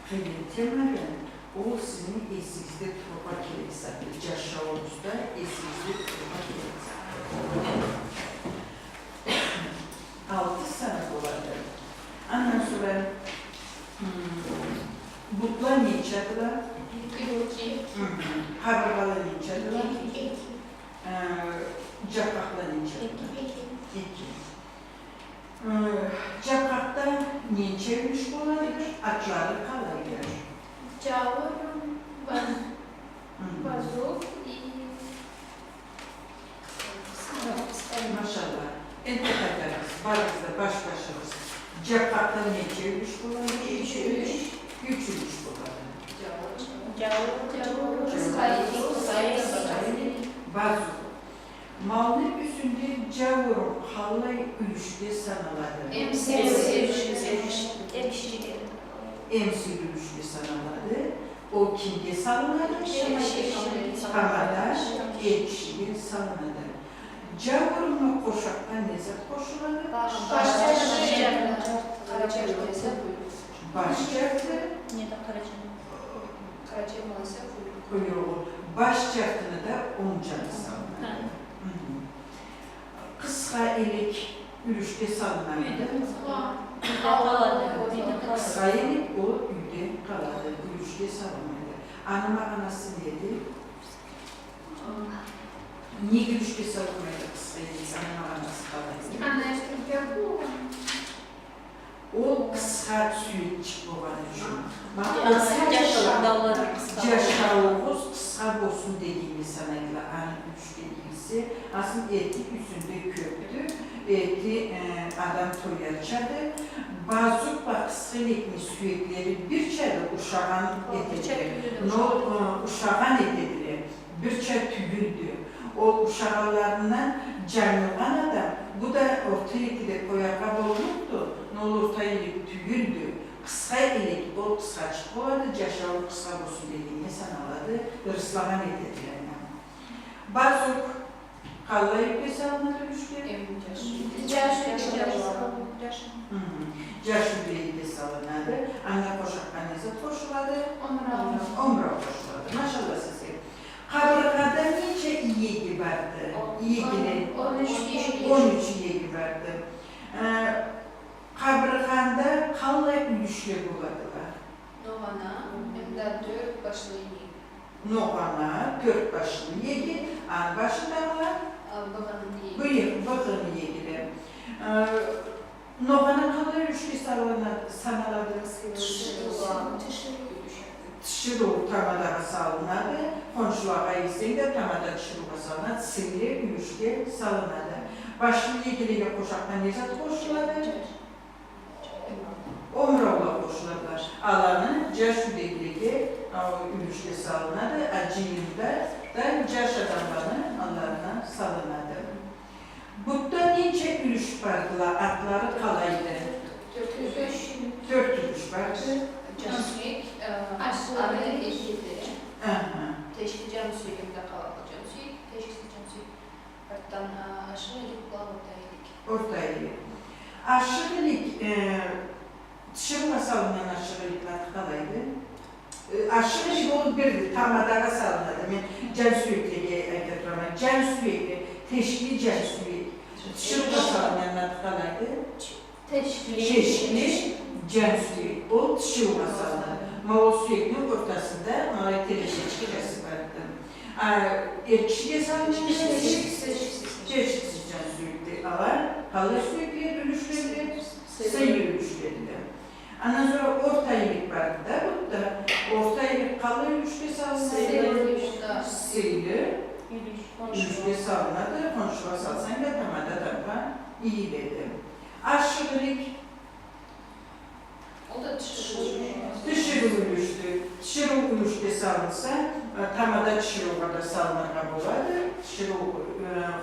kıymetemeli. O sizin esinizde turba kelesi. Yaşavunuzda esinizde turba kelesi. 6 sene oladı. Ondan sonra butlar neçədirlər? 2. Haberbalar neçədirlər? 2. Caqaqlar neçədirlər? 2. 2. Caqaqda neçə ülüş oladır? Atları qalaydır. Cavur, bazuk и... Maşallah. Ente qadarız. Barızda baş-başımız. Caqaqda neçə ülüş oladır? 3 ülüş. 3 ülüş oladır. Cavur, sayı, Bazuk. Malın üstünde cavurun halay ülüşte sanaladı. Emsil ülüşte sanaladı. O kimde salınады? Kamada, ekşiye salınады. Cavuruna koşaktan neze koşuladı? Başçaktı. Başçaktını da oncanı salınады. Kısqa elik ülüşte salınады. Kısqa elik o üyde qaladı, ülüşte salınады. Anıma anası dedi. Niye ülüşte salınайды kısqa elik? Anıma anası qaladı. O kısqa süyetçik boğanı üçün. Yaşavuz kısqa olsun dediğimiz sanayla anı ülüşte ilgisi. Aslında etli üstünde köptü. Etli adam toyarçadı. Bazuk ve kısqelikli süyekleri bir çayda uşağın edebilir. Uşağın edebilir. Bir çay tügüldü. O uşağlarından canlıgan adam. Bu da orta etide koyaka olmuştu. Orta elik tügüldü. Kısqa elik, o kısqaçık oladı. Yaşavuz kısqa olsun dediğini sanaladı. Rıslagan edediler. Bazuk qallayıb hesabına dönüşdü. Caşübeyi de salınады. Ana koşaqanıza koşuladı. Omra koşuladı. Maşallah size. Qabrğada neçə iyegi vardı? Iyeginin 13 iyegi vardı. Qabrğanda qallayıb ülüşlər buladılar. Noğana 4 başlı yegi. An başındalar. Bığın yegiler. Noğana qalay ülüşlər sanaladı. Tışırı tamadağa salınады. Konşulağa izleyinde tamada tışırığa salınады. Sivri ülüşlər salınады. Başlı yegilerle koşaqdan nezat koşuladı. Omroğla koşuladılar. Alanı Caşübeydeki ülüşlə salınады. Acıyında da Caş adamlarını Allah'ına salınады. Butta neçə ülüş vardılar? Atları qalaydı. 4 ülüş vardı. Cansüyük, aşıları eşittir. Teşkil cansüyükdə qalaqlı cansüyük, teşkil cansüyük. Hatta aşırı elik ortayılık. Ortayılık. Aşırılık, tışırma salınan aşırılıklar qalaydı. Aşırılık ol birdir, tamadağa salınады. Men cansüyükləge gətirəm. Cansüyüklə, teşkil cansüyük. Tışırma salınanlar qalaydı. Teşkil cansüyük. O tışırma salınады. Mağol süyeklinin ortasında teşkil vardı. Erkişliğe salınады. Teşkilsiz cansüyüklə alar. Qalay süyükləyə dönüşlərdi. Sayı ülüşlerdi. Ondan sonra orta iyilik vardı da, bu da orta iyilik qalay ülüşlə salınады. Sayılı ülüşlə salınады. Konşuğa salsan da tamada da iyi dedi. Aşırılık O da tışırı ülüşdü. Tışırı ülüşlə salınsa, tamada tışırığa da salınırğa buladı. Tışırı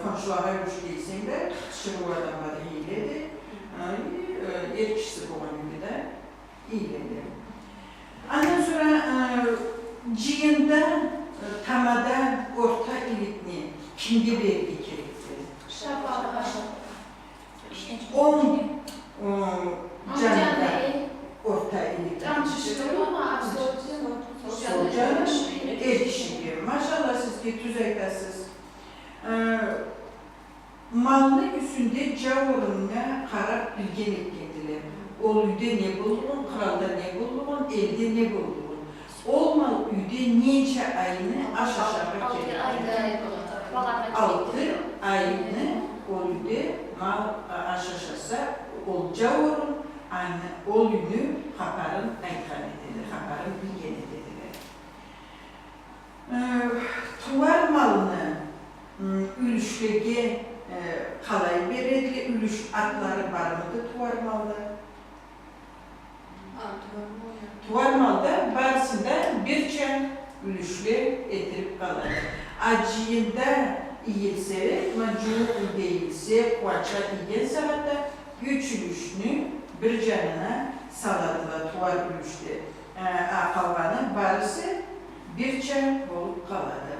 konşuğa ülüşləysən də tışırı adamlar iyi dedi. Erkişsi olan gibi de iyiledi. Ondan sonra ciyinde tamada orta ilikni kimde verdi gerekti? Şafağı. 10 canında orta ilik. Tam şişirdi ama düz aytasız. Malını üstünde cavoruna qarab bilgen etkendiler. Ol üyde ne bulduğun, kralda ne bulduğun, elde ne bulduğun. Ol mal üyde nece ayını aşağı geldi. 6 ayını ol üyde mal aşaşasa ol cavorun, ol üyünü haparın aytan edilir, haparın bilgen edilir. Tuvar malını ülüşlege kalay verildi, ülüş atları var mıdır tuvar malda? Tuvar malda barısında bir can ülüşlü etirip kalır. Acıyında iyilse, macuğu değilse, kuaça iyen saatte güç ülüşünü bir canına saladılar tuvar ülüşlü. Kalvanı barısı bir can olup kaladı.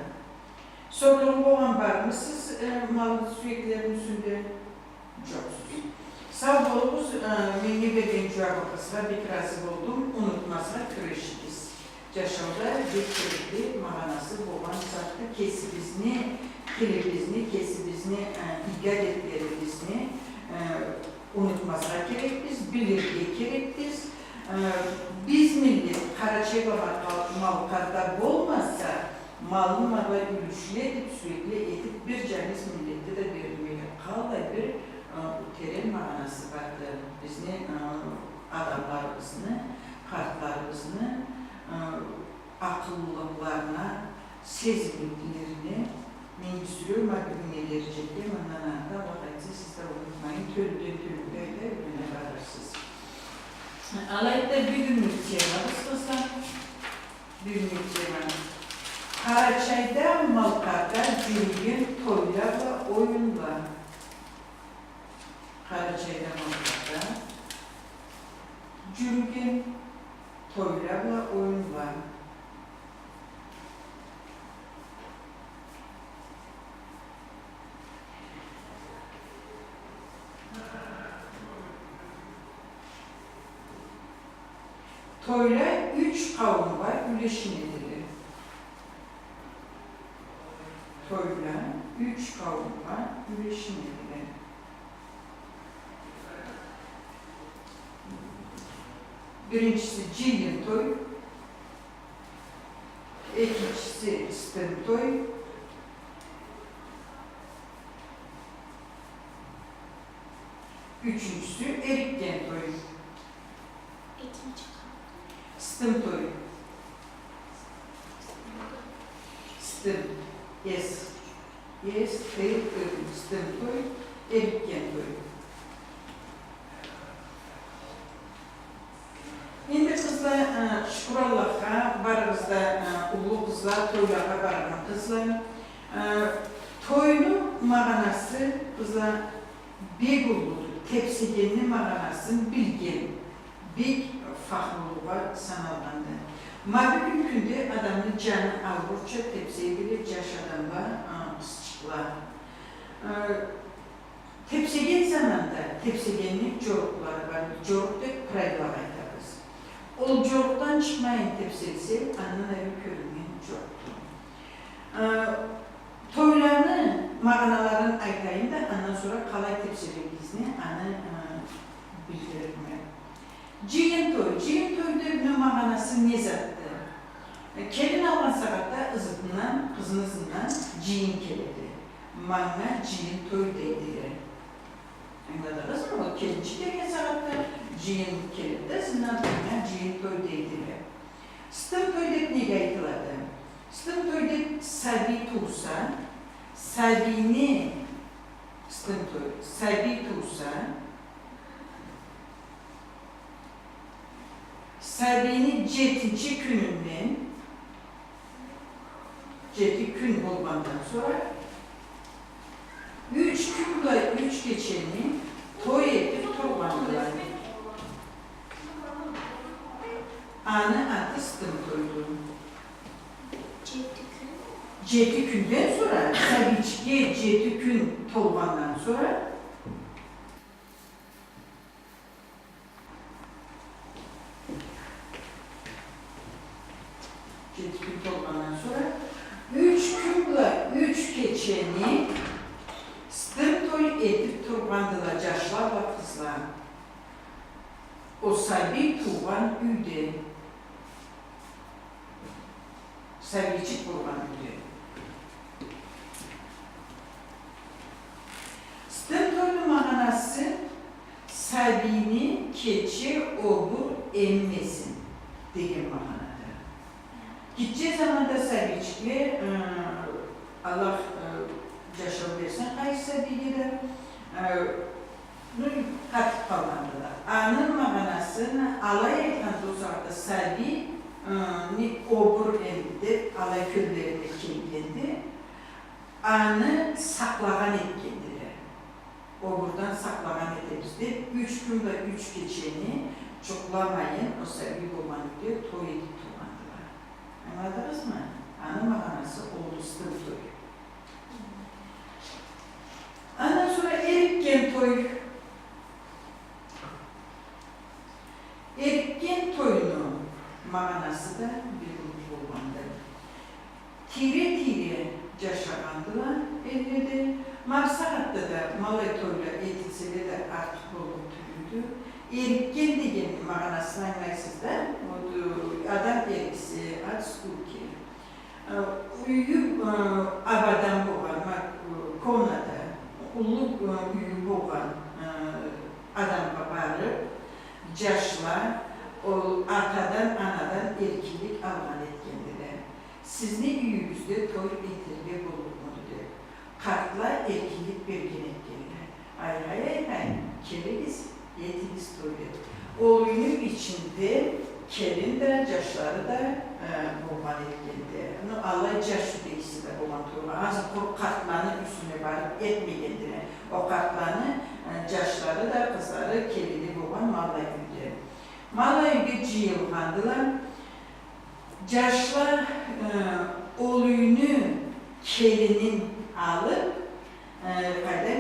Sorduğum olan var mı siz mal süreklerin üstünde? Çoksuz. Sağ olunuz, beni verdiğim cevabı kısra bir razı oldum, unutmasına kırışırız. Yaşamda bir sürekli mağanası olan sattı kesibizini, kilibizini, kesibizini, igat etlerimizni unutmasına gerek biz, bilirge gerek biz. Biz millet Karaçay'la malkarda olmazsa, malını mala ülüşlü edip, sürekli edip bir caniz millette de verilmeli. Kalda bir terim manası vardı. Bizim adamlarımızını, kartlarımızını, akıllılarına, sezgiliklerini mensürüyorum, akılını verecektim. Ondan da vakaysa siz de unutmayın, türlü öyle varırsınız. Alayda bir günlük cevabız kızlar. Bir günlük cevabı. Karaçay'da Malkar'da cürgün toylarla oyunla. Karaçay'da Malkar'da cürgün toylarla oyunla. Toyla 3 kavim var, üleşin edilir. Toyla 3 kavim var, üleşin edilir. Birincisi Cilin toy, ikincisi Stem toy, üçüncüsü Erikgen toy. Stem toy. Stem. Yes. Yes, Stem toy, Erikgen toy. Şimdi kızlar, şükür Allah'a, barımızda ulu kızlar, toylarga bargan kızlar. Toyunun mağanası kızlar bek uludur, tepsigenli mağanasını bilgen, bek fahruluğa sanalgandı. Mavi mümkünde adamın canı avruçça tepsiye gelip yaş adamlar kısçıklar. Tepsigen zamanda tepsigenlik corukları var, corukta praylar aytarız. O coruktan çıkmayın tepsisi, anın evi körünün coruktu. Toylarını, mağanaların aytayım da ondan sonra kalay tepsilerini anı bildirilmeye. Ciyin toyda mağanası ne zattı? Kelin algan saatte ızıtından, kızınızından ciyin keledi. Mağana ciyin toy deydiler. Anladınız mı? O kelinci kelgen saatte ciyin keledi, zindan mağana ciyin toy deydiler. Stem toyda ne aytıladı? Stem toyda sabi tursa, sabini stem toy, sabi tursa, sabini 7. gününden, 7 gün olmandan sonra 3 günle 3 geçeni toy edip toplandılar. Anı adı stem toydu. 7 günden sonra, sabiçkiye 7 gün tolmandan sonra 3 günle keçeni stır toy edip turbandılar yaşlar ve kızlar. O sabi tuğan üydü. Sabicik tuğan üydü. Stır toyun manası sabini keçi obur emmesin degan ma'noda. Gideceği zaman da sabicikle Allah yaşam versin qaysi sabigidir. Katib qalmandılar. Anın ma'nosini alay aytgan do'stlarda sabi obur emdi, alay ko'llarida kelgandi. Anı saqlagan etkendiler. Oburdan saqlagan etebizdi. 3 gün ve 3 keçeni çoklamayın, o sabi olmanı diyor, toy edip turmandılar. Anladınız mı? Anın ma'nosi oldu stır toy. Ondan sonra erikken toy. Erikken toyunun ma'nosi da bir olmandı. Tire yaşagandılar, ellerde. Maksatda da malay toyla etilseli de artık olup tüydü. Erikken degen ma'nosini anglaysizlar. Adam eriksi, at skulki. Uyup abadan boğan, komnada, uluk uyup boğan adamga barıp, yaşlar, atadan, anadan erkilik algan etkendiler. Sizni uyuyuzda toy etilge bulunmadı diyor. Kartla erkilik bergen etkendiler. Ay, keligiz, yetiniz toydu. Oyunun içinde kelin de, yaşları da boğan etkendi. Allah yaşlı ikisi de boğan toydu. Azı kartlarının üstüne barıp etmeyendiler. O kartlarını, yaşları da, kızları kelini boğan malay güldü. Malay bir cıyılgandılar. Yaşlar oyunu kelinin alıp,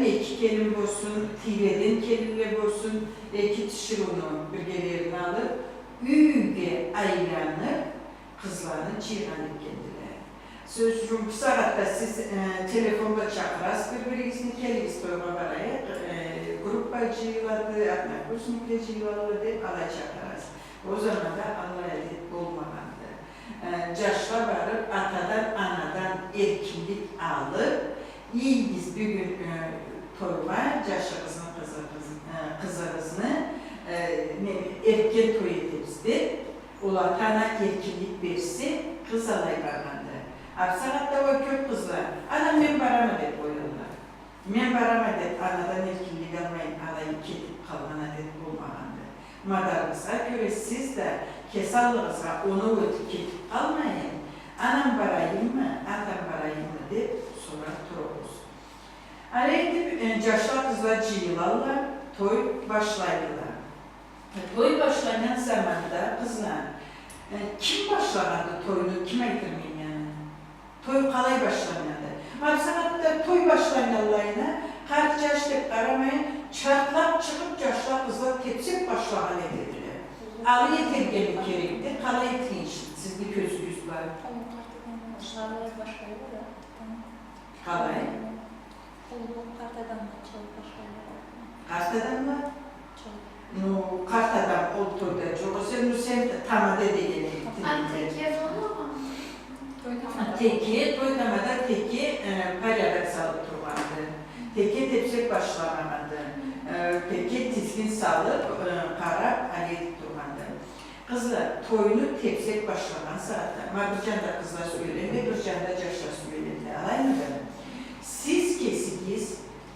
iki kelin olsun, tireden kelinle olsun, iki tişir onu bölgelerini alıp, üyüge ayranıp, kızlarını cıyganıp kendiler. Sözcüğüm, bu saatte siz telefonda çakıras, birbirinizin keliniz toyma baraya, gruppa cıyıladı, atmak kursumukle cıyıladı deyip alay çakaras. O zaman da Allah edip olmagandı. Yaşla varıp, atadan, anadan erkinlik alıp, İyiyiz bir gün toyma, yaşlarımızın kızlarımızını erken toy edebizdi. Ola tana erkinlik versi, kız alay bargandı. Absanatta o kök kızlar, anam men barama dep koyuyorlar. Men barama dep anadan erkinlik almayın, alayı ketip kalmana dep olmagandı. Madarınıza göre siz de kesallığınıza onu ötüp ketip kalmayın. Anam barayım mı, atam barayım mı dep sonra tururuz. Aleyhip yaşlar kızlar cıyılarlar, toy başlaydılar. Toy başlayan zamanda kızlar, kim başlamadı toyunu, kime getirmeyin yani? Toy kalay başlamadı. Maksatda toy başlayanlarına kaç yaş dep aramayın, çarklap çıkıp yaşlar kızlar tepsip başlayan edildiler. Alı yetergeni gerekti, kalay etkin sizli közünüz var. Kalay. Kartadan mı? Kartadan oldu da çok. Sen tamada değil. Teki, toydamada teki paryarak salıp durmadı. Teki tepsik başlamadı. Teki tizgin salıp kara aleyhip durmadı. Kızlar, toyunu tepsik başlaman saatte. Bircan da kızlar söyleyin ve bircan da yaşlar söyleyin. Alay mı benim? Siz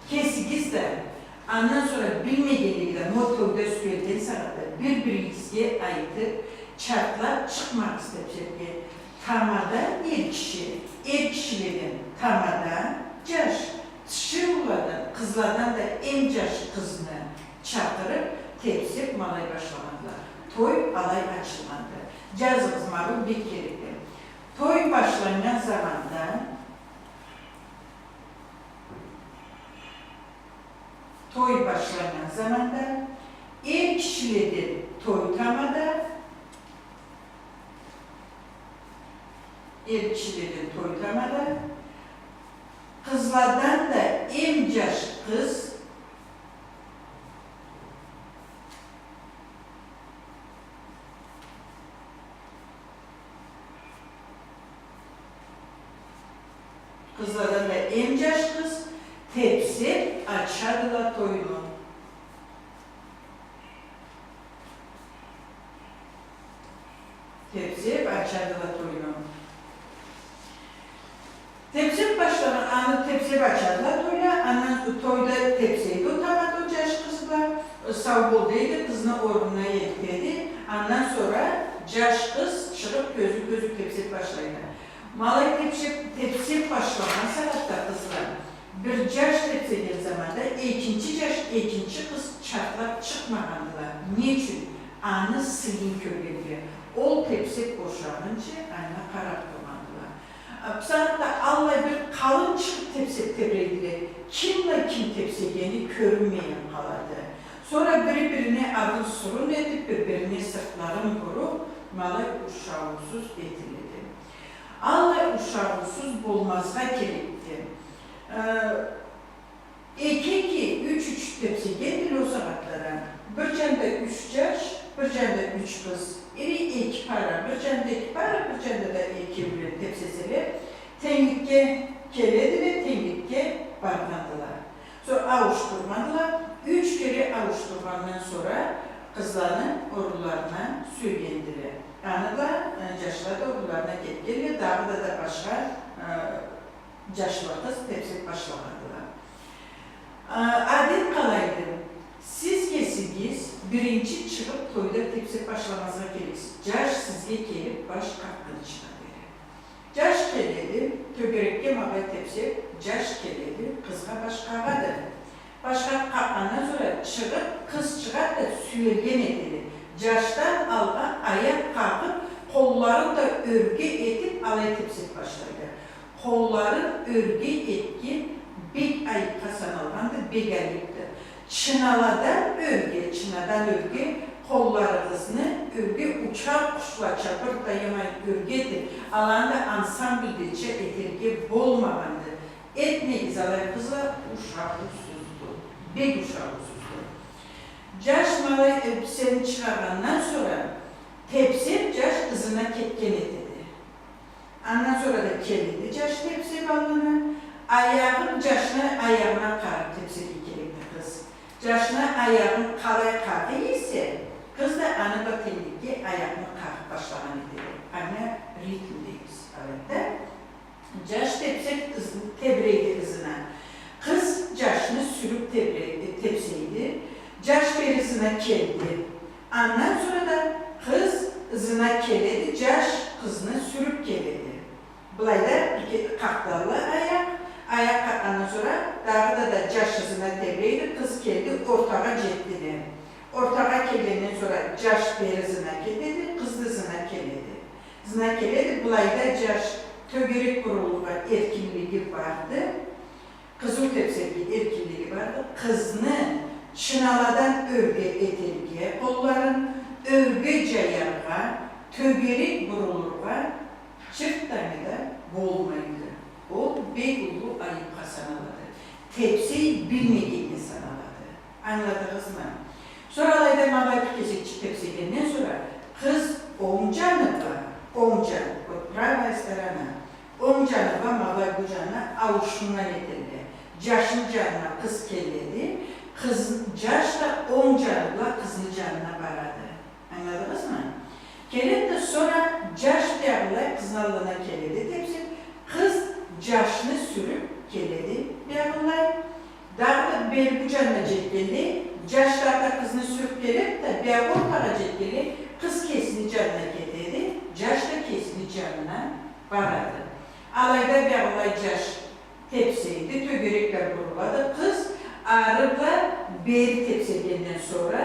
kesigiz de ondan sonra bilmediğinizde motorda söyleyen saatte birbirinizge ayıtıp çarklar çıkmak isteyecek. Tamada er kişilerin tamada yaş, şıruladan, kızlardan da en yaşlı kızını çağırıp tepsip malay başlamadılar. Toy alay açılmadı. Yazık malum bir keredir. Toy başlayan zamanda er kişilerin toy tamada, kızlar Kızlardan da en yaş kız Kızlardan da en yaş kız tepsi açadılar toyunu. Tepsi açadılar toyunu. Tepsi başlanan anı tepsi açadılar toyuna. Anan toyda tepsiyi tutamadı o yaş kızlar. Sağ boldaydı, kızını oruna yetkiledi. Ondan sonra yaş kız çıkıp gözü tepsi başlaydı. Malay tepsi başlanan saatte kızlar. Bir yaş tepsi bir zamanda ikinci kız çatlak çıkmagandılar. Niçin? Anı silin köyledi. O tepsi boşanınca ana karab durmadılar. Bu saatte Allah bir kalın çıkıp tepsi tebreydi. Kimle kim tepsigeni görünmeyen kaladı. Sonra birbirine adın sorun edip birbirine sırtlarını kurup malay uşağısız getirildi. Allah uşağısız bulmazga gerekti. 2-2-3-3 tepsi geldi o saatlara. Bir cende 3 yaş, bir cende 3 kız. İki para, bir cende 2 para, bir cende de 2 bilir tepsisiyle. Tenlikke keledi ve tenlikke barkandılar. Sonra avuşturmadılar. 3 kere avuşturmandan sonra kızlarının orularına söylendiler. Yani da yaşlar da orularına geliyor. Daha da başka yaşlar kız tepsi başlamadılar. Adet kalaydı. Siz birinci çıkıp toyda tepsi başlamazga gelirsiniz. Yaş sizge gelip baş kakkını çıkarır. Yaş geledi, tögerekke mağay tepsi, yaş geledi, kızga baş kağıdı. Başka kakkandan sonra çıkıp, kız çıkar da süyelgen edildi. Yaştan algan ayak kalkıp, kolları da örgü etip alay tepsi başladı. Kolların örgü etkin, bek ayıp kasanalgandı, bek ayıptı. Çınadan örgü, kollarını örgü, uçak kuşla çapır dayamayın örgüdür. Alanda ansambildece etirge bolmagandı. Etmeyiz alay kızlar, uşağısızdı, bek uşağısızdı. Yaş malay elbiseni çıkargandan sonra tepsi yaş kızına ketken edildi. Ondan sonra da kelidi yaş tepsi balını, ayağına karıp tepsi gerekti kız. Yaşına ayağın kalkı ise kız da anı da tehlike ayağını kalkıp başlaman edildi. Anne ritmdeyiz. Evet. Yaş tepsi tebreydi kızına. Kız yaşını sürüp tepsiydi. Yaş berisine keldi. Ondan sonra da kız ızına keledi, yaş kızını sürüp keledi. Bulayda kalktılar ayak kalktıktan sonra dağda da yaş ızına tebreydi, kız keldi, ortağa cettini. Ortağa keldiğinden sonra yaş berisine keledi, kız da zına keledi. Zına keledi, bulayda yaş tögerik kuruluğa erkinliği vardı. Kızıl tepsili erkinliği vardı. Kızını çınaladan örgü etilgiye, kolların örgü cayarga, tögerik burulurga, çift tane de bolmaydı. O begulu ayıp kasanaladı. Tepsiyi bilmediğini sanaladı. Anladınız mı? Sonra alayda mabay kesik tepsilerden sonra kız oncanıva mabay bucana avuşundan etildi. Yaşın canına kız kelledi. Yaş da 10 canıyla kızın canına baradı. Anladınız mı? Keledi de sonra yaş değerli kızın allığına keledi tepsi. Kız yaşını sürüp keledi değerli. Daha da beri bu canına cetkeli. Yaşlarda kızını sürüp keledi de bir ortağa cetkeli. Kız kesini canına keledi. Yaş da kesini canına baradı. Alayda bir olay yaş tepsiydi. Tögerekler vuruladı. Kız ağrıpla beri tepsilgenden sonra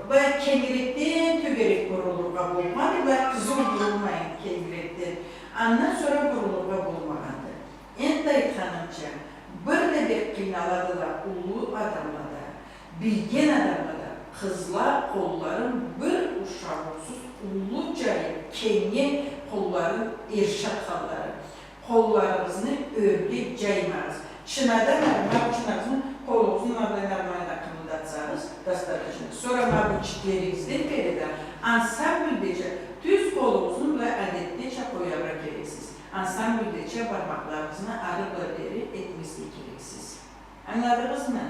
ve kengirekten tögerek vurulurga bulmadı ve kızıl vurulmayın kengirekten. Ondan sonra vurulurga bulmagandı. En dayı tanımca bir de kıynaladılar ulu adamlarda, bilgen adamlarda, kızlar kolların bir uşağısız ulu cayı, kenye kolların erşat halları, kollarınızı örgü caymaz. Şınada mərmər uçunasını kolumuzun mablaylarına akımıldatsanız dostаточно. Sonra mablıçiklerimizden berede ansambldece düz kolumuzunla adetlice koyabra gereksiz. Ansambldece parmaklarımızın arıbla beri etmesi gereksiz. Anladınız mı?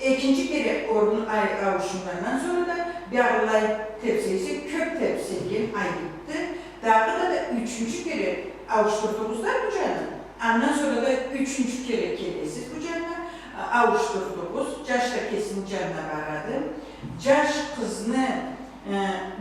İkinci kere orunun avuşunlarından sonra da bir aralay tepsisi kök tepsiye ayıptı. Daha da üçüncü kere avuşturduğumuzda bu canım. Ondan sonra da üçüncü kere kelesiz bu canına avuşturduğumuz. Caş da kesin canına varadı. Caş kızını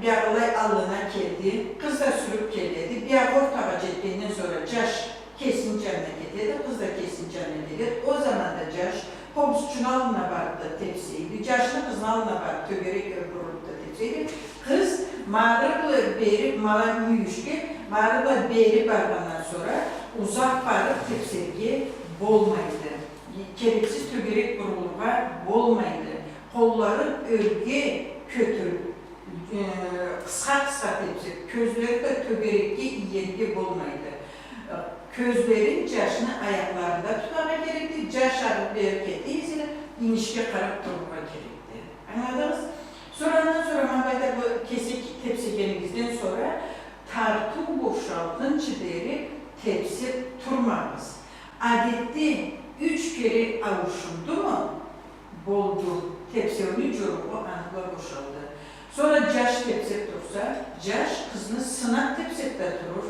bir aralay alına geldi. Kız da sürüp geldi. Bir ortağa ciddiğinden sonra caş kesin canına geldi. Kız da kesin canına geldi. O zaman da caş komşucunun alına vardı tepsiydi. Caşlı kızın alına vardı. Tögerek öbürlükte tepsiydi. Kız mağrıblı beri, mala müyüşke, mağrıblı beri barbandan sonra uzak barıp tepsiye bolmaydı. Gereksiz tögerek buruluklar bolmaydı. Kolların örgü kötü, kısa tepsi, közleri de tögerekli iyerge bolmaydı. Közlerin caşını ayaklarında tutmaya gerekti. Caş arıp bir hareketiyle inişke karıp durmaya gerekti. Anladınız? Sonradan sonra mabayda bu kesik tepsigenimizden sonra tartı boşaltınca deri tepsi turmamız. Adette 3 kere avuşuldu mu? Boldu. Tepsi önü çoruğu anıkla boşaldı. Sonra caş tepsi dursa, caş kızını sınak tepside durur.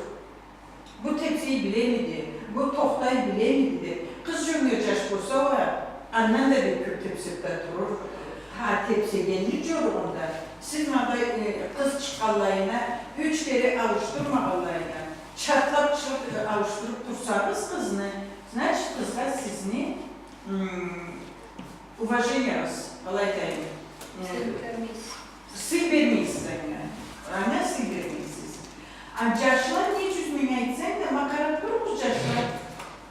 Bu tepsiyi bilemedi, bu tohtayı bilemedi. Kız cümle caş bulsa o annen de bir kök tepside durur. Ha tepsi gelince çoruğunda. Siz kız çıkallayına 3 kere avuşturma Allah'ına. Çatlap avuşturup dursanız kızını, значит kızlar sizini уважение Allah'tayım. Sır vermeyiz yani. Ana sır vermeyisiz. Caşlar niye çözmeye etsen de makarat durmuş caşlar.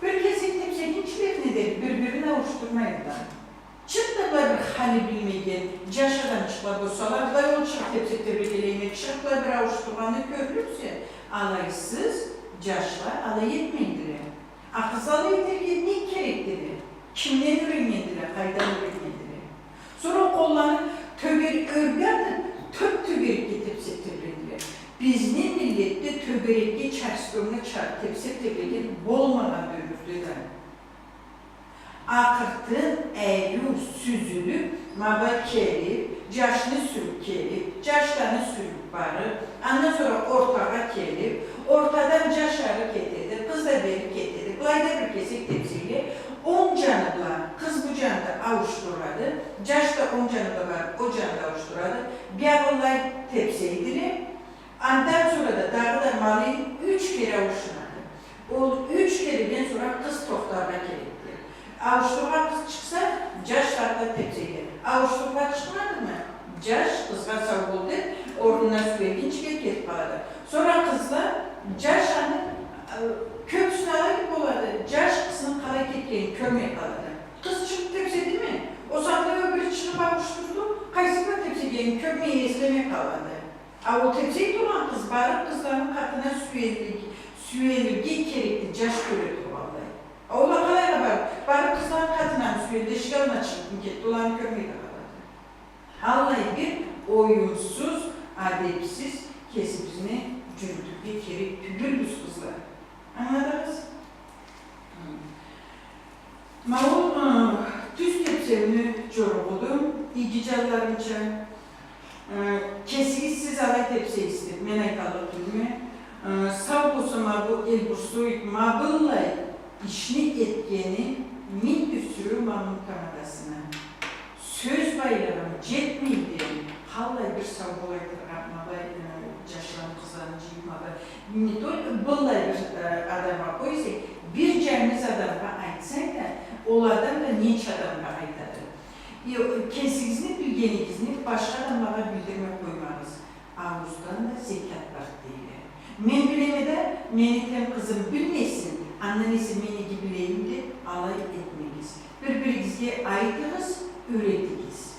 Bir kesin tepsinin içlerine de birbirini avuşturmayla. Çıktıklar bir hali bilmeyen, caşadan çıklar olsalar, da onu çık tepsikte bir geleyine çıklar bir avuşturmanı görülürse, alaysız caşlar alay etmeyindir. Akız alay ederken ne gerektirir? Kimden öğrenmeyindir? Haydan öğrenmeyindir? Sonra kollarını tögeri örgürdür, tögerekli tepsi tebrendir. Biznin millette tögerekli çarşıdığını tepsi tebrendir, bolmadan dönürdüler. Akırtın eğri süzülüp, maba kelip, caşını sürüp kelip, caşlarını sürüp barıp, ondan sonra ortağa kelip, ortadan caş hareket edip, kız da verip getirip, bulayda bir kesik tepsiyle 10 canıla, kız bu canı da avuşturladı, caş da 10 canı da var, o canı da avuşturladı, bir olay tepsiydiler, ondan sonra da dağıda malıyı 3 kere avuşturladı. O 3 kereden sonra kız tohtarına kelip. Avuşturma kız çıksa, caşlarda tepsiyle. Avuşturma çıkmadı mı? Caş kızga sağ oldu, ordunar sürekli çıkıp gelip kaladı. Sonra kızlar, caşanın köksünü alayıp oladı. Caş kızının kala ketkeyin, kömeye kaladı. Kız çıkıp tepsi değil mi? O saatte öbürü çıkıp avuşturdu, kaysıkla tepsi gelin, kömeye eslemeye kaladı. O tepsiyi duran kız, bağırıp kızların katına süyelirge gerekli, caş görürdü vallahi. Oğlan kalayla bağırıp kızların katına süyelirge, şikalına çıktım gitti, ulan kömeye kaladı. Vallahi bir oyunsuz, adepsiz kesibizini cürdük bir kere tübülmüş kızlar. Anladınız? Mağul düz tepsevini çoruğudum, İgicallarımca kesigisiz alay tepsi istip, menaykalı tülme. Sağ olsa bu elbursuy, mağıllay işini etkeni min üstürü mamın kamadasına. Söz baylarım cetmiydi, hallay bir sağ olaydır, mağay caşlan kızlarını cıymadı. Ne to bullay bir adama koysa, bir cemiz adamga aytsan da, o adam da neç adamga aytadı. Kesigizini, bilgenigizini başka adamlara bildirme koymanız. Ağuzdan da zekat var değil. Men bilemede, menitem kızım bilmesin, annenesi meni gibileyim de alay etmeyiz. Birbirinizge aytınız, üretiniz.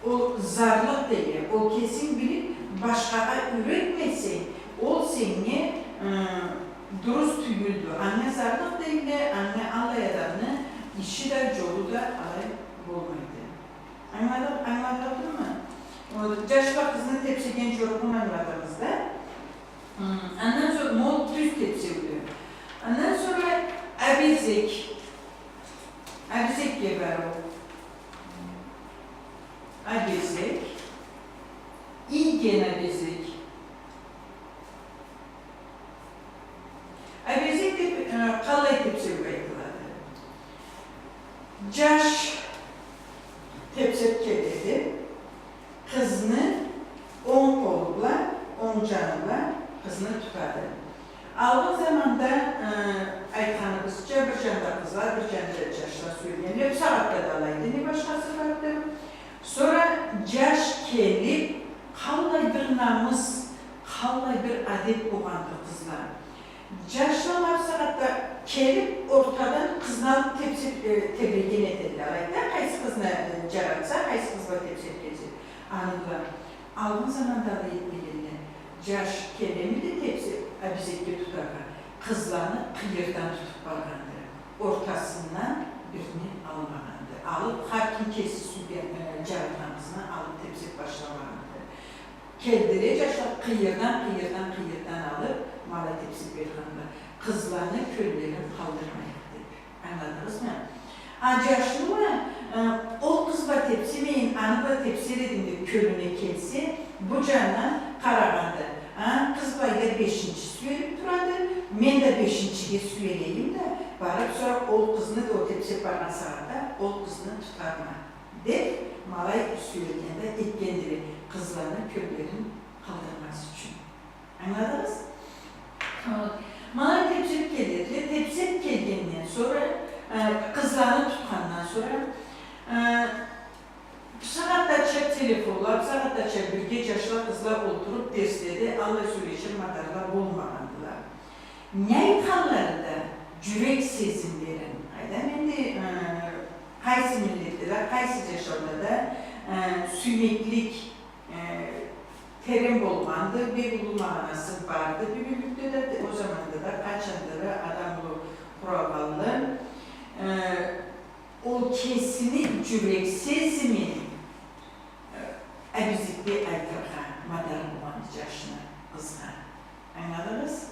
O zarlık değil, o kesin bilip başkaya üretmesin, o seni duruz tüyüldü. Anne zarlık değil de anne alayadanı işi de yolu da alay olmaydı. Anladın mı? Yaşlı kızını tepsi genç yorgun anladığımızda. Ondan sonra mol düz tepsi oluyor. Ondan sonra abizek geber o. Abizek. İlgen abizek. Abizek de kalay tepsi oluyordu. Caş tepsi kededi. Kızını 10 kolukla, 10 canıyla kızını tutardı. Aldığı zamanda aytanımızca bir canda kızlar, bir canda yaşlar söyleyen, hep saatte dalaydı, ne başkası vardı. Sonra yaş kelip, kallay bir namus, kallay bir adet boğandı kızlar. Yaşlılar saatte kelip ortadan kızlar tebrikini edirler. Qaysı kızını caratsa, qaysı kızla tepsi edecek. Anıdlar. Aldığı zamanda da bilirler. Yaş kelimi de tepsi abizekli tutarlar. Kızlarını kıyırdan tutup bağlandı. Ortasından birini almağandı. Alıp hakim kesi caratanısına alıp tepsi başlamağandı. Keldire yaşlar kıyırdan alıp mala tepsi verğandı. Kızlarını köllerin kaldırmayıktı. Anladınız mı? Yaşlı mı? O kızla tepsimeyin, anıda tepsi edildi kölüne kelsi, bu candan qarağandı. Kızbayda 5-ci süyelip duradı, men de 5-ciye süyeleyim de, barıb sonra ol kızını da o tepsi barğan sağda, ol kızını tutarma. Dep, malay süyelgende etkendir kızlarını köllerin kaldırması için. Anladınız? Malay tepsip gelirdi, tepsip gelgenden sonra, kızlarını tutkandan sonra, saatdaça telefonlar, saatdaça bir gec yaşlı kızlar oturup dersledi, Allah söyleşir madarlar olmağandılar. Nəytanları da cürek sezimlerin, qaysı milletler, qaysı yaşamda da sünnetlik terim olmandı, bir bulunmağanası vardı. Bir birlikte de o zamanda da kaçanları adamlı kurallı, o kesini cürek sezimin abizikli aytırğa, madarın olan yaşına kızğa. Anladınız?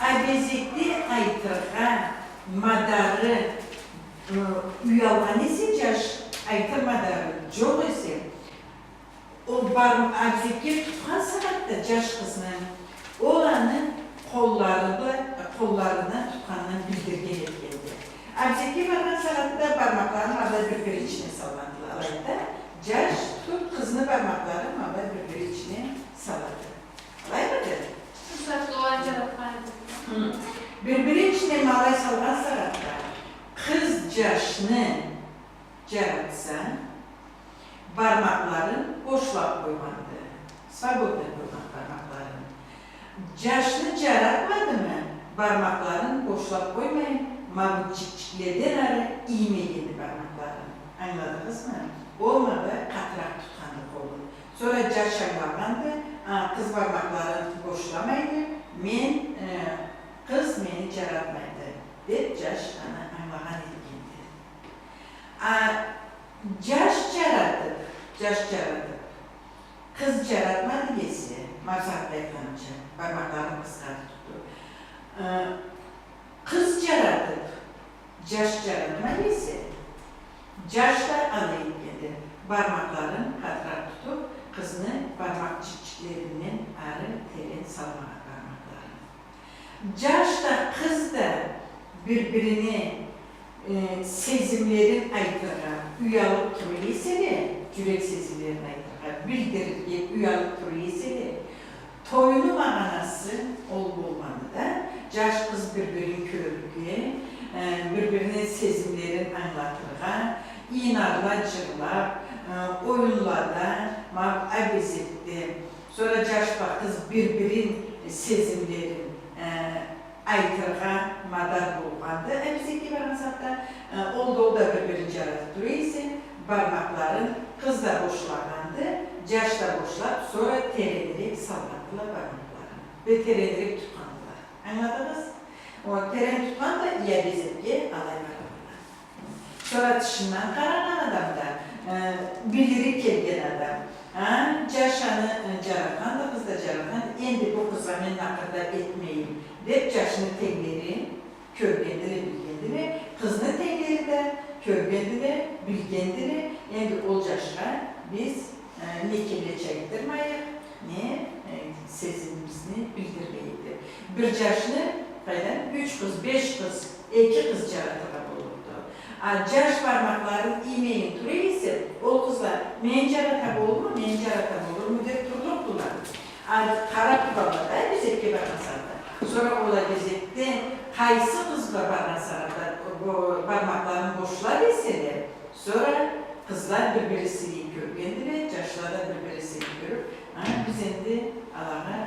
Abizikli aytırğa, madarı uyalgan ise yaş aytır madarı çok ise o abizikli tutkan saatte yaş kızının olanın kollarına tutkandan bildirgen etkendi. Abizikli vargan saatte parmaklarını arada bir içine sallandılar. Alayda yaş tutup kızını parmaklarını arada bir içine salladı. Alay mıdır? Fırsat doğan caratmaydı. Birbiri içine malay salgan saatte kız yaşını caratsa parmakların boşluğa koymandı. Svobodna koyman parmakların. Yaşını caratmadı mı parmakların boşluğa koymayın. Mavcikçiklerden arı iğme yedi parmakların. Anladınız mı? Olmadı katrak tutanlık oldu. Sonra yaşanlarlandı. Kız parmakların boşlamaydı. Kız beni caratmaydı. Dep yaş anlağan edildi. Yaş caratıp. Kız caratmadı yesi. Maksatla yıkanınca. Parmaklarını kıskandı tuttu. Kız caratıp. Yaş caratma yesi. Yaşlar alayıp geldi. Parmakların katrak tutup kızını parmak çiçeklerinden arı telin salmağa parmaklarını. Yaşla kız da birbirini sezimlerin aytıra, üyalık turu ise cürek sezimlerin aytıra, bildirir üyalık turu ise toyunu mağanası olmalı da yaş kız birbirinin körlüğü, birbirinin sezimlerin anlatırğa, İnarla cırlar, oyunlarda, abezetti. Sonra yaşlı kız birbirin sezimlerin aytırğa madar bulğandı. Abezetti var hatta oldu da birbirini caratıp duruyorsa parmakların kız da boşlağandı, yaş da boşlap sonra terenerek salladılar parmaklarını ve terenerek tutandılar. Anladınız? O teren tutman da iya bezekge alay var. Sonra dışından karanan adam da, biliri kelgen adam. Caşanı carakan da kız da carakan, endi bu kıza men nakırda etmeyim dep caşını tengleri, körgendiri bilgendiri, kızını tengleri de, körgendiri, bilgendiri, endi ol caşka biz nekele çayıttırmayık, ne sezimimizni bildirmeydi. Bir caşını, 3 kız, 5 kız, 2 kız caratıga olurdu. Caş parmakların imeyin turu ise, o kızlar men caratab olur mu, men caratab olur mu dep turdurdular. Karap babada bizekke bakasardı. Sonra ola bizekte kaysı kız bakasardı, parmakların boşlar ise de, sonra kızlar birbirisini görgendiler, caşlarda birbirisini görüp, biz endi Allah'a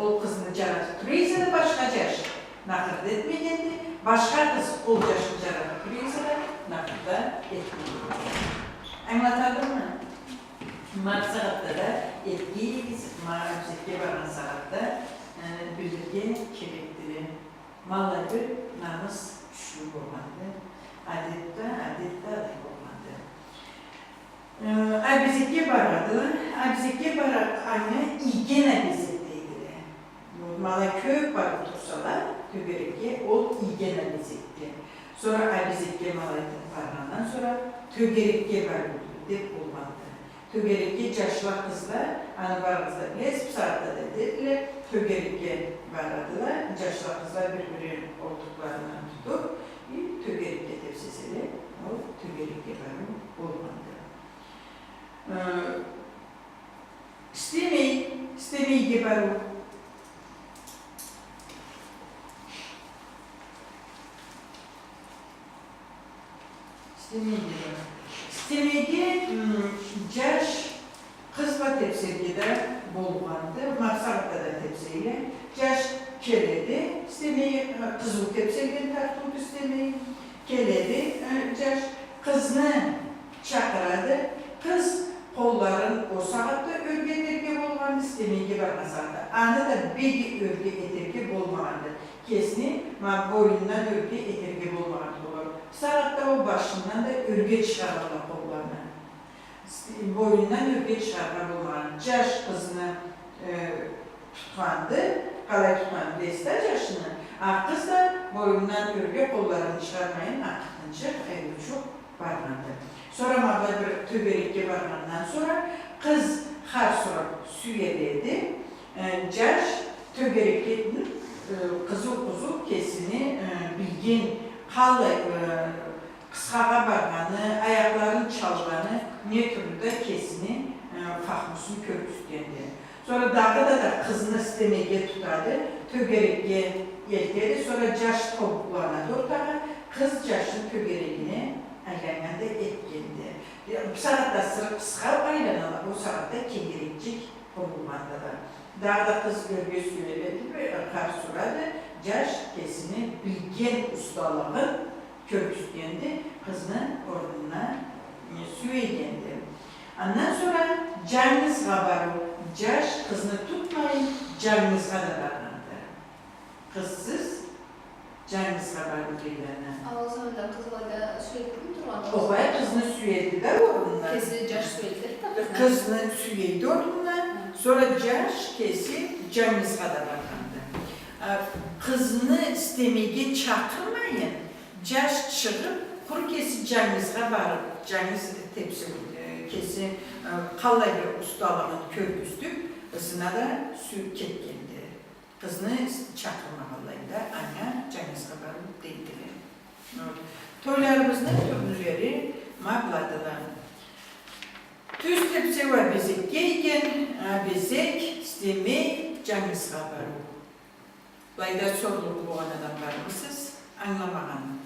o kızını caratıp duruyorsa da başka caş nakırda etmeyendi, başka kız ol caşını caratıp duruyorsa da nakırda etmeyendi. Anlatadım mı? Mart saatte de etkiyi mağazeke varan saatte bildirge kebektiri. Malları namız güçlü olmadı. Adette aday olmadı. Abizekge baradı. Abizekge barak aynı İgen abizekteydi. Mala köy barı tursalar, tögerekge ol İgen abizekti. Sonra abizekge malaydı barandan sonra tögerekge barı dep olmadı. Tögerekge caşlar kızlar, anıbarımızda nesip saatte de dediler, tögerekge baradılar. Caşlar kızlar birbiri olduklarından tutup, tögerekge tepsisiyle o tögerekge barı olmadı. İstemeyi geberu. İstemeyi caş kızma tepsirgide bolğandı, maksakta da tepsiyle. Caş keledi, istemeyi kızıl tepsirgide tartıldı istemeyi. Keledi, caş kızını çakıradı. Kız kolların o saatte örgü eterge bolğan istemeyi barmasardı. Anı da begi örgü eterge bolmağandı. Kesni boynundan örgü eterge bolmağandı olur. Saatte o başından da örgü çıkararlar kollarına. Boynundan örgü çıkararlar bolmağandı. Caş kızını tutkandı, kalay tutkandı deste caşını. Kız da boynundan örgü kollarını çıkarmayın, akıtınca çok barmandı. Sonra mağla bir töberekge barmandan sonra kız har sonra süyeledi. Caş töberekgenin kızıl kesini bilgin kallay kıskağa barmanı, ayakların çalganı ne türlü de kesini fahmusunu körpüstüyendi. Sonra dağda da kızını istemeye tutadı, töberekge yelkedi. Sonra caş topuklarına dortağı, kız caşın töberekini aylananda etkendi. Bu saatte sırf kıskağa aylanalar, o saatte kendirekcik olmandalar. Dağda kız örgü söyledi ve karsuradı, caş kesini bilgen ustalığın körpüstüyendi, kızının orduna süyeygendi. Ondan sonra canınız kabarı, caş kızını tutmayın, canınızga da barlandı. Kızsız, canınız kabarı deyilene. O zaman da kızlarda sürekli mi durmadı? O bayağı kızını süyedi de ordundan. Kesi caş sürekli tabii. Kızını süyedi ordundan, sonra caş kesi canınızga da barlandı. Kızını istemeye çakırmayın, caş çıkıp, kuru kesi canınızga barıp, canınız tepsi kesi kallay bir ustalığın körpüstüp, kızına da süt ketkendi. Kızını çakırmamalaydı, anne canınızga barıp deydiler. Toylarımızın türlüleri mağladılar. Düz tepsi var bezek geyken, bezek istemeyi canınızga barıp. Layda sorulur bu anadan var mısınız? Anlamağın.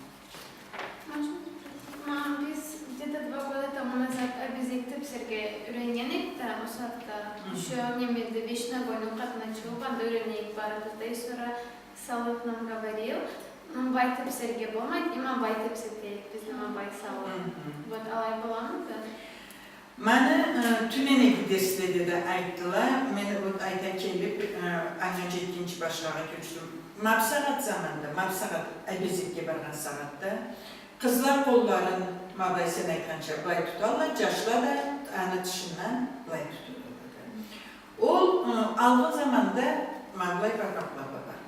Biz где-то 2 года тому назад обязательно в Сергее Ренянек, да, Осадка, еще немедленно вечно войну как начал, когда Ренянек барабызда, и sonra Салов нам говорил, Мамбайтып Сергей болмайды, и Мамбайтып Сергей, біз Мамбай Салов. Вот, алай боламыз да? Məni tüneneki dersleri de ayttılar. Məni o ayda gelip ancak 7-ci başlığa köçtüm. Mabsagat zamanında, Mabsagat Əbezikə barğan saatda kızlar kolların mabaysen ekrança blay tutarlar, yaşlar da ana dışından blay tuturlar. O aldığı zamanda mablay barmaklar var.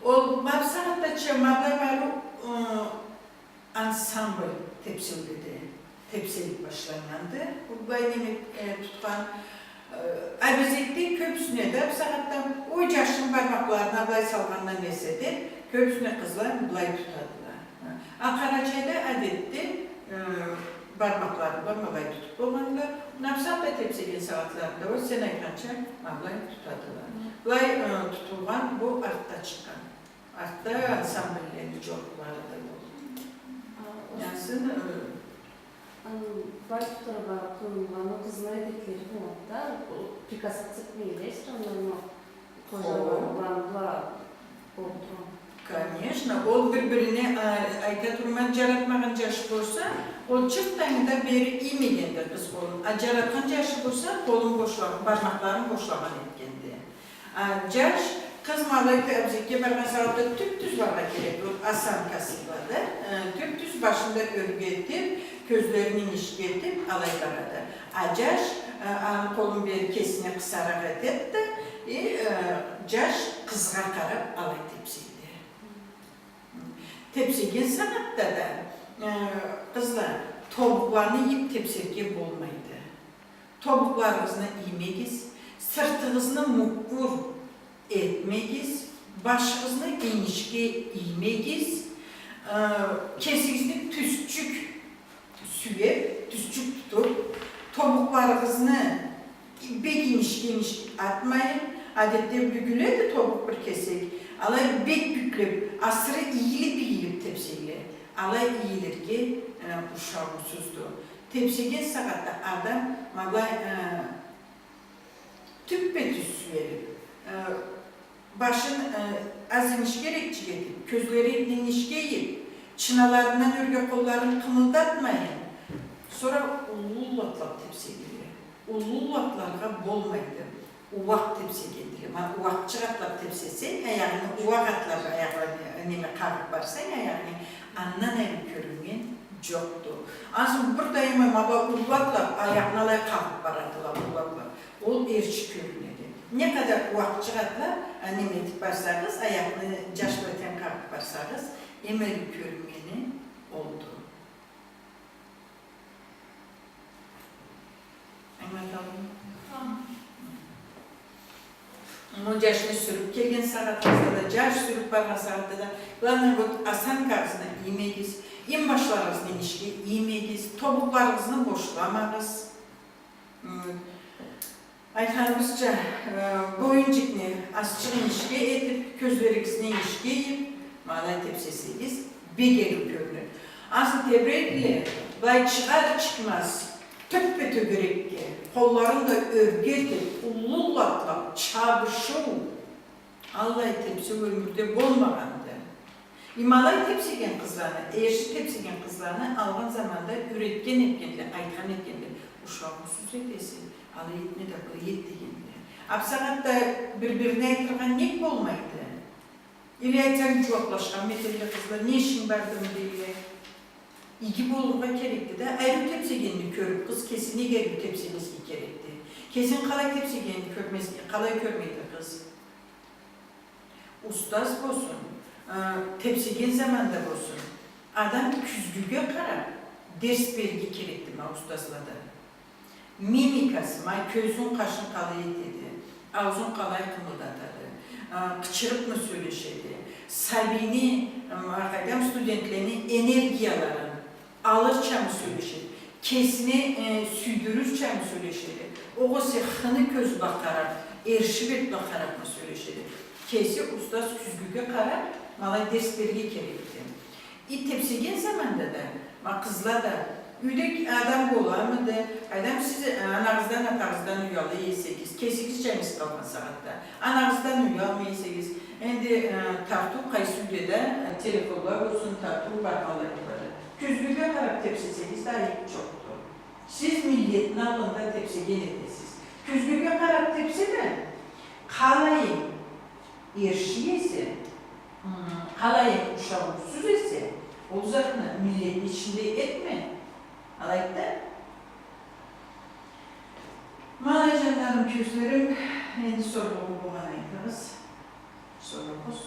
O Mabsagat'ta mablay barı ansambl tepsildi. Tepsilik başlanyandı. Bu bayını tutan Əbezikdə köpüsüne de saatda o yaşın parmaklarına blay salğandan nesedi, köpüsüne kızlar blay tutadılar. Karaçay'da adetti parmaklarını blay tutup olmadılar. Napsat da tepsikin saatlarında o sen ekrança blay tutadılar. Blay tutulgan bu artta çıkan. Artta ansambulleri çocukları da oldu. Yansın Bay tutara kurulmanın kızına edekleri bu da prikası çıkmayla işte onların kocamanlarla oldu. Конечно, ol birbirine ayda durman jaratmagan jaş bolsa, ol çıktığında beri imegendi kız kolun. Jaratgan jaşı bolsa, kolun boşlagan, barmaklarin boşlagan etkendi. Jaş kız malayda Əbezikə barğan saatda tüp-tüz barğa gerek, asan kasıladı. Tüp-tüz başında örgü etip, gözlerini inişki etip alay baradı. Jaş kolun beri kesine kısarak edetti, jaş kızga karab alay tepsiydi. Tepsigen sanatta da kızlar tobuklarını yiyip tepsirge bolmaydı. Tobuklarınızı yemegiz, sırtınızını mukkur etmegiz, başınızı genişke yemegiz, kesinizde tüsçük süyep, tüsçük tutup, tobuklarınızı bek geniş atmayın. Adette büküledi tobuk bir kesek. Alay bek büklüp, asırı iyilip tepsiyle. Alay iyilir ki uşağımsızdı. Tepsigen sakatta adam malay tüppetüs verip, başın az inişke gerekçi edip, közleri inişke yiyip, çınalarından örgü kollarını kımıldatmayın. Sonra ululatlap tepsiyle. Ululaplarga bolmaydı. Uvak tepsi gelir. Uvak çıratlap tepsisi, yani uvak atlar ayaklarını önüme kalkıp varsa, yani annan evi körüngen yoktu. Aslında buradayım ama uvaklar ayaklarına kalkıp varardılar uvaklar. O erçi körünedi. Ne kadar uvak çıratlar, annem etip varsanız, ayaklarını yaşlarken kalkıp varsanız, emeli körüngeni oldu. Anlatalım. Onun yaşını sürüp gelgen saatlerde de, yaş sürüp bargan saatte de, ulanın bu asan karşısına yemegiz, en başlarınızın inişki yemegiz, tobuklarınızı boşlamağız. Aytanımızca boyuncikni azçık inişki edip, közlerinizini inişki yiyip, malay tepsisiyiz, bir gelip görünür. Aslında tebrekle, bay çıkar çıkmaz, tüppe tögerekki, kollarını da örgetip, ulullatla, çabışıv, Allah'ı tepsi ömürde bolmağandı. İmalay tepsigen kızlarını, eşi tepsigen kızlarını alğan zamanda üretken etkenler, aytkan etkenler, uşağımsız edesi, alı etme de bu yettigenler. Apsanatta birbirine aytırgan nek bolmaydı. İli aytan çoğuklaşkan metelle kızlar, ne işin bardım diye. İki bolluğa gerekti de, ayrı tepsigenini körüp, kız kesini gelip tepsiniz gerekti. Kesin kalay tepsigenini kalay körmeydi kız. Ustaz bolsun, tepsigen zamanda bolsun. Adam küzgüge karar, ders belgi gerekti ma ustazlada. Mimikası, közün kaşın kalay dedi, ağzın kalay kımıldadı, kıçırıp mı söyleşedi, sabini, studentlerini energiyaların, alırça mı söyleşedi, kesini süydürürçe mi söyleşedi, o sehini köz bakarak, erşibet bakarak mı söyleşedi. Kesi ustaz küzgüge karar, malay ders belge gerekti. Tepsigen zamanda da, kızlar da, üydek adam bolamıdı, adam sizi anağızdan atağızdan uyalı yesegiz, kesigiz çayınız kalkan saatte, anağızdan uyalı yesegiz, endi tartu kaysüdede telefonlar olsun, tartu barmaları var. Küzgüge karak tepsisegiz daha iyi çoktu. Siz milletin alında tepsegen edesiz. Küzgüge karab tepseden kalayın erşiyesi, kalayın uşağısız ise, o zaten milletin içinde etme. Alayda. Malacanlarım, küzlerim, endi sorumu bana aytınız. Sorumuz.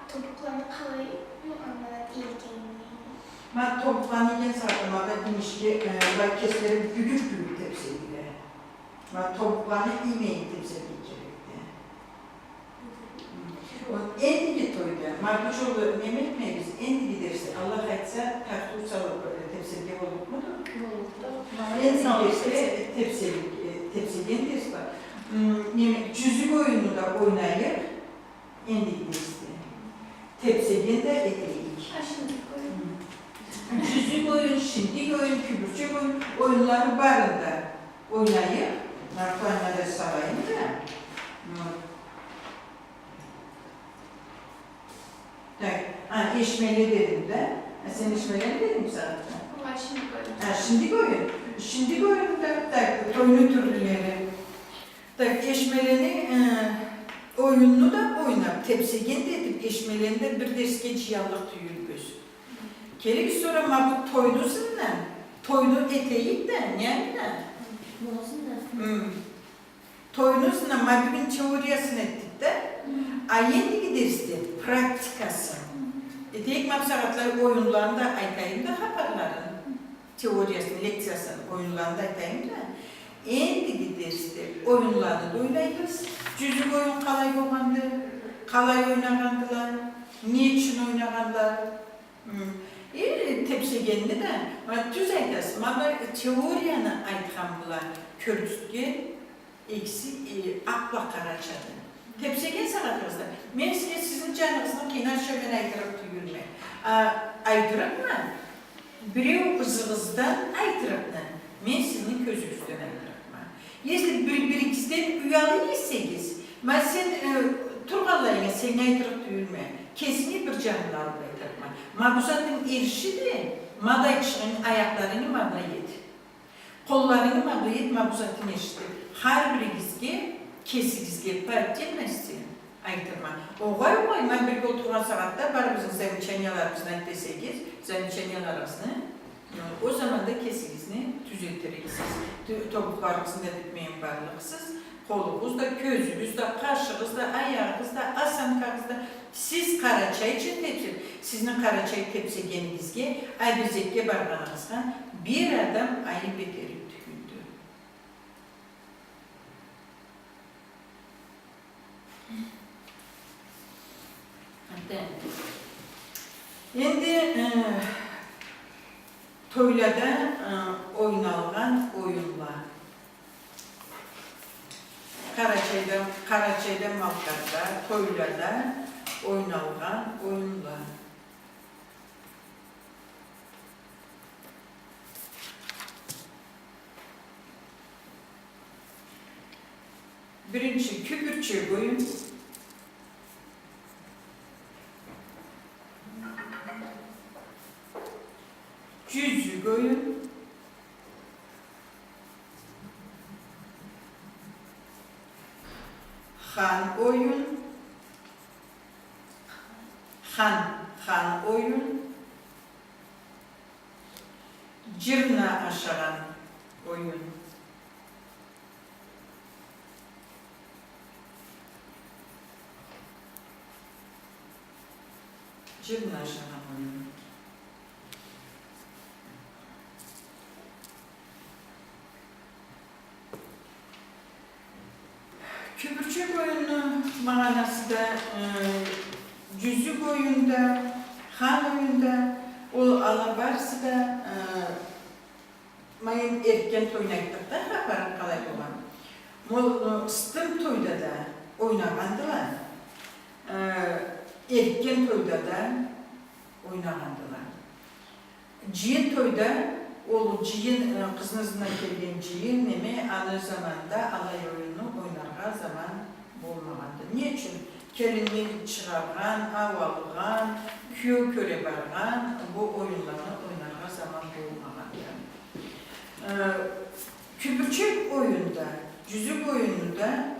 Topuklarını kalay anlamak ilgili. Ben toplanırken saklamada demiş ki, ben kesleri büyük tepsiyle. Ben toplanı imeği tepsiyle gerekti. En digi toyda, Markuçoğlu Mehmet Bey biz en digi dersi Allah aytsa tartı salıp tepsiyle olup mudur? En digi dersi tepsiyle dersi var. Cüzük oyunu da oynayıp en digi dersi. Tepsiyle de eteyik. Cüzük oyun, şimdik oyun, kübürcek oyun, oyunları barında oynayıp, Markuana'da sarayında. Eşmeli dedim de, sen eşmeli dedim zaten. Ama şimdi Şimdik oyun. Şimdik oyunda oyunu türlüleri. Eşmeleni oyununu da oynap, tepsigen de edip eşmelerinde bir deske ciyallık tüyül göz. Gerek sonra mabut toynusundan, toynu eteyip de, yani de. Toynusundan mabutun teoriyasını ettik de, ayendeki derste praktikası. Eteyik mabsakatları oyunlarında aytayım da haberlerin teoriyasını, leksiyasını oyunlarında aytayım da, endiki derste oyunlarını da oynayırız. Cüzük oyun kalay olmandı, kalay oynagandılar, niçin oynaganlar. Tepsigenli de, tüz aytasın, ama teoriyanı aytkan bulan körüstüge eksi akla karaçadı. Tepsigen sanatımızda, men sizin canınızın kenar şöben aytırıp tüyülme. Aytırıp mı? Birev ızığızdan aytırıp mı? Men sizin közüksüden aytırıp mı? Если bir-birinizden üyalı iseniz, ben sen turgallayına sen aytırıp tüyülme. Kesinlikle bir canını alıp aytırıp mı? Mabuzatın erişi de, madayçının ayaklarını madayet. Kollarını madayet, mabuzatın erişi. Her birinizge kesinizge parça etmezsin aytırma. Oğay, ben bir oturgan saatte var bizim zemiçenyalarımızdan deseniz, zemiçenyalarımızı, o zaman da kesinizini düzeltirirsiniz. Topuklarınızın da bitmeyen varlıksız, kolunuzda, gözünüzde, karşınızda, ayağınızda, asankanızda, siz Karaçay için tepsi, sizin Karaçay tepsigenizge, aybizekge barganınızdan bir adam ayıp ederim tüküldü. Endi toylada oynalgan oyunlar. Karaçay'da Malkar'da, toylada oynalgan oyunlar. Birinci küpürçek oyun. Cüzük oyun. Han oyun. Han oyun. Cırna aşaran oyun. Cırna aşaran oyun. Küpürçek oyunu manası da cüzük oyunda, han oyunda, o alabarsı da mayın erken toynaydık da haber kalay olan. Mol stım toyda da oynagandılar. Erken toyda da oynagandılar. Ciyin toyda o ciyin kızınızına gelgen ciyin neme anı zamanda alay oyunu oynarga zaman bulmagandı. Niçin? Kelini çıkargan, havalıgan, köy köre bargan bu oyunlarını oynarga zaman bulmagan. Kübürçek oyunda, cüzük oyununda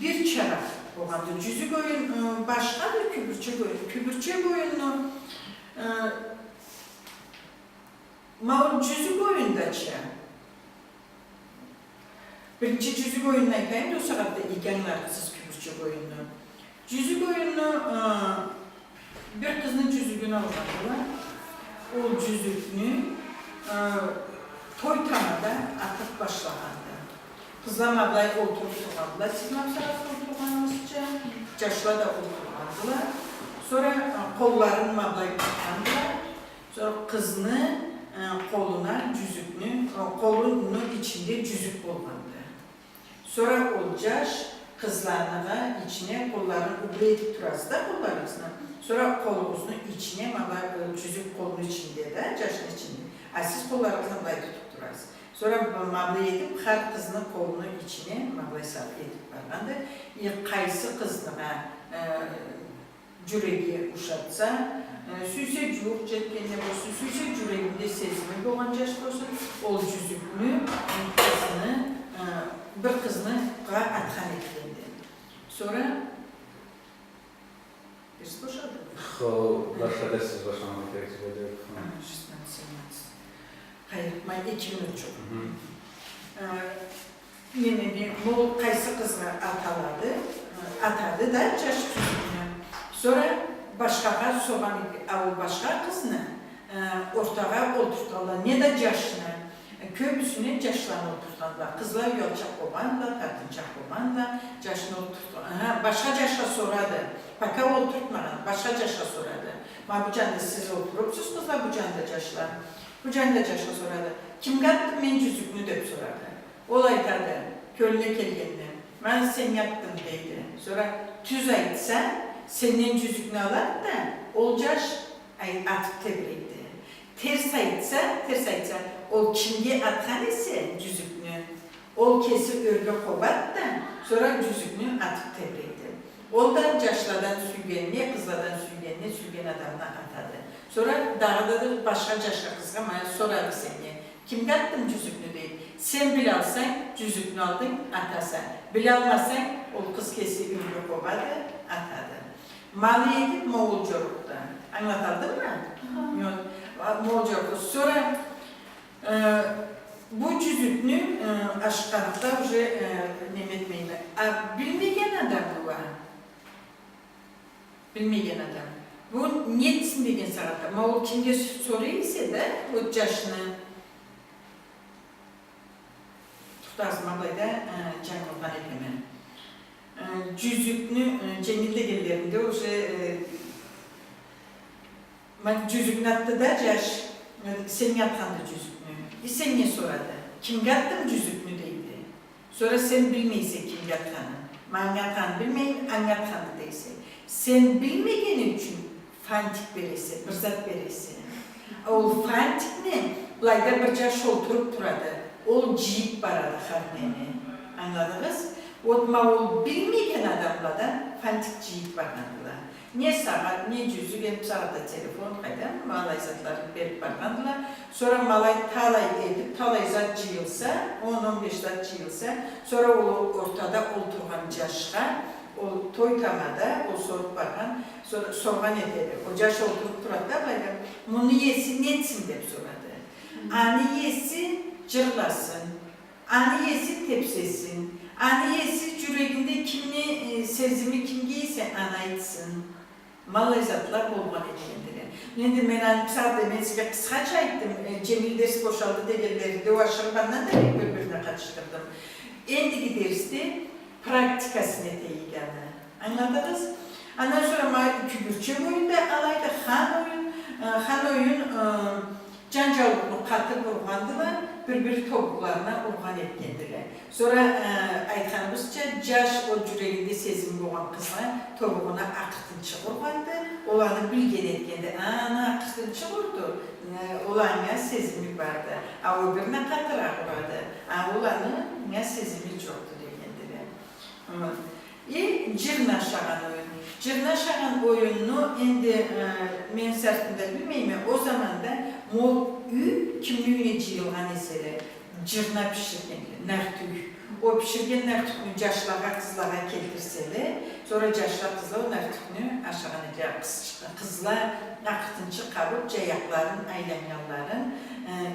bir çaraq olğandı. Cüzük oyun başqadır, kübürçek oyun. Kübürçek oyunu cüzük oyundaca. Birinci cüzük oyununa ekayım da o sırada ilgənlərsiniz kübürçek oyunu. Cüzük oyunu bir kızın cüzüğünü almadılar. O cüzüğünü toy tamada atıp başlamadı. Kızlar mablayı oturtmadılar. Siz mablayı oturtmamışca, yaşlar da oturtmadılar. Sonra kollarını mablayı tutandılar. Sonra kızını koluna cüzüğünü, kolunun içinde cüzük olmadı. Sonra olacak kızlarına içine kollarını uğrayıp turası da kollarına. Sonra kolunuzun içine cüzük kolunun içinde de, yaşın içinde. Siz kollarınızla mablayı tutup turası. Sonra mablayı edip her kızının kolunun içine mablayı sarı edip varlandı. Kayısı kızına cüreği uşatsa, süyse cüğür cetkende olsun, süyse cüreğinde sezimi boğancaq olsun, o cüzükünü kızını, bir kızını atxan etkendi. Sonra birisi boşaldı. Başka dersiz başlamak gerekecek. 16-17. Hayır, ben 2003 çok. Yine bu kayısı kızını atadı da yaş cüzükünü. Sonra başka soğan başka kızını ortağa oturttular. Ne de yaşını, köbüsünü yaşlarını oturttular. Kızlar yolcak olanla, tartıncak olanla yaşını oturttular. Başka yaşa soradı. Baka oturtmadan, başka yaşa soradı. Bu canda siz oturupsuz, kızlar bu canda yaşlar. Bu canda yaşa soradı. Kim kattı men cüzükünü deyip soradı. Olayda kölüne kelgenine, ben sen yaptım deydi. Sonra tüz aytsa, senin cüzükünü alar da olacak atıp tebrikti. Ters aytsa, o kimge atan ise cüzükünü, o kesi örgü kobat da sonra cüzükünü atıp tebrikti. Ondan yaşlardan sürgenliğe, kızlardan sürgenliğe, sürgen adamına atadı. Sonra dağda da başka yaşlı kızga bana soradı seni. Kim kattın cüzükünü değil. Sen bil alsan cüzükünü aldın, atasan. Bil almasan o kız kesi örgü kobadı, atadı. Maliyeti Moğolculuk'ta. Anlatıldı mı? Moğolculuk'ta. Sonra bu cüzükünü aşkarlıkta Mehmet Meyve. Bilmeyen adam bu var. Bilmeyen adam. Bu niyetsin degen sağatta. Moğol kimge soruyorsa da o yaşını tutarsın ablayda canlıdan edemen. Cüzükünü Cemil degenlerinde o ben cüzükünü attı da yaş sen yaptandı cüzükünü. Sen niye soradı? Kim yaptın cüzükünü deydi. Sonra sen bilmeyse kim yaptanı. Ben yaptanı bilmeyin, an yaptanı deyse. Sen bilmeyeni için fantik beresi, bir zat beresi. O fantik ne? Bulayda bir yaş oturup duradı. O ciyip baradı harmeni. Anladınız? O bilmeyen adamlardan fantik ciyip baradılar. Ne saat, ne cüzük, hem saatte telefon kaydan, malay zatları verip baradılar. Sonra malay talay edip, talay zat cıyılsa, 10-15 zat cıyılsa, sonra o ortada oturan yaşka, o toy tamada, o sorup bakan, sonra sorgan ederi. O yaş oturup duradı da, bunu yesin, netsin deyip soradı. Anı yesin, cırlasın. Anı yesin, tepsesin. Anı yesin, cüreğinde kimini, sezimi kim giyse ana etsin. Malazatlar olmak edendiler. Neydi ben sadece ben size kısaca ettim. Cemil ders boşaldı degelleri. O aşırı benden de birbirine kaçıştırdım. Endiki derste praktikasını eteği geldi. Anladınız? Ondan sonra kübürçek oyunda alaydı Han oyun cancalıklı katı vurgandılar. Bir topuklarına urgan etkendiler. Sonra aytkanımızca yaş o cüreğinde sezimli olan kızına topuğuna akıtınçı urgandı. Olanı bilgen etkendi. Ana akıtınçı vurdu. Olana sezimli vardı. O birine katırak vardı. Olanı sezimli çoktu dekendiler. Cirnaşağın oyunu. Cırnaşağın oyununu indi men sərtində bilmeyim, o zaman da Mol Ü kimliğine cıyılğan eseri cırna pişirgen, nərtük. O pişirgen nərtükünü caşlağa, kızlağa keltirseli, sonra caşla kızla o nərtükünü aşağıya kızla akıtınçı qabıb cayaqların, aylanyanların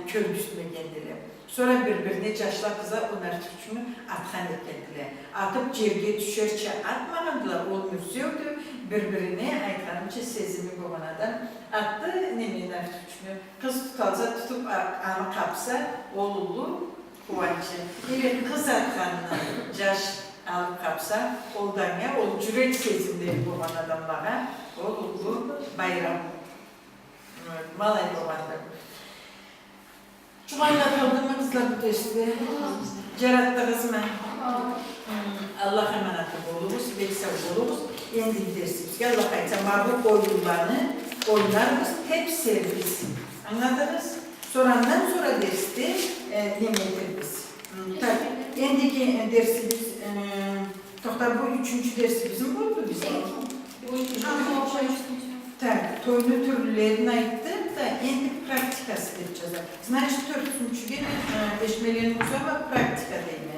körgüsünü gendiler. Sonra bir-birine caşla kıza o nərtükünü atxan etkendiler. Atıp cerge düşerçe atmağındılar, olmursuydu. Bir-birine aytanımca sezimi babanadan attı nemin nərtükünü. Kız tutalsa tutup anı kapsa olulu kuvancı. Evet, kız atkanını caş alıp kapsa oldan ya, ol cürek sezimleri babanadan bana olulu bayram. Malay babandım. Çumayla kaldığımı kızlar bu teşhide. Ceratta kızma. Allah emanatı oluruz, beksa oluruz. Endi dersimiz. Gel bakayım, mabuk oyunlarını oynarız, hep servis. Anladınız? Sorandan sonra derste yemeğimiz. Tabii. Endiki dersimiz, bu 3. dersi bizim oldu bizim. Tabii, toylu türlülerine aitti da endi praktikası yapacağız. Значит, 4. gün eşmelerin uzama praktika değil mi?